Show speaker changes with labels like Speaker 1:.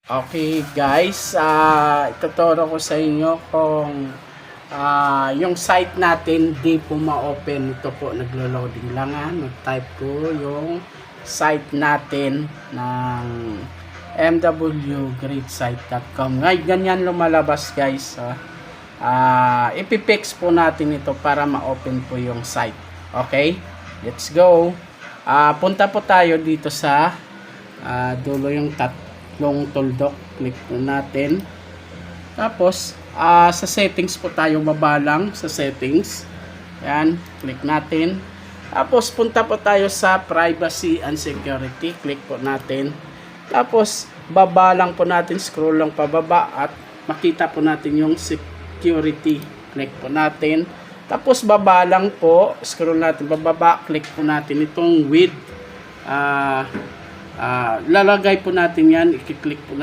Speaker 1: Okay guys, ituturo ko sa inyo kung yung site natin di po ma-open. Ito po, naglo-loading lang Nag-type ko yung site natin ng mwgreatsite.com. Ngayon, ganyan lumalabas guys. Ipipix po natin ito para ma-open po yung site. Okay, let's go. Punta po tayo dito sa dulo yung long tuldok, click po natin. Tapos sa settings po tayo, baba lang sa settings. Yan, click natin. Tapos punta po tayo sa privacy and security, click po natin. Tapos baba lang po natin, scroll lang pababa at makita po natin yung security, click po natin. Tapos baba lang po, scroll natin bababa, click po natin itong with lalagay po natin yan, i-click po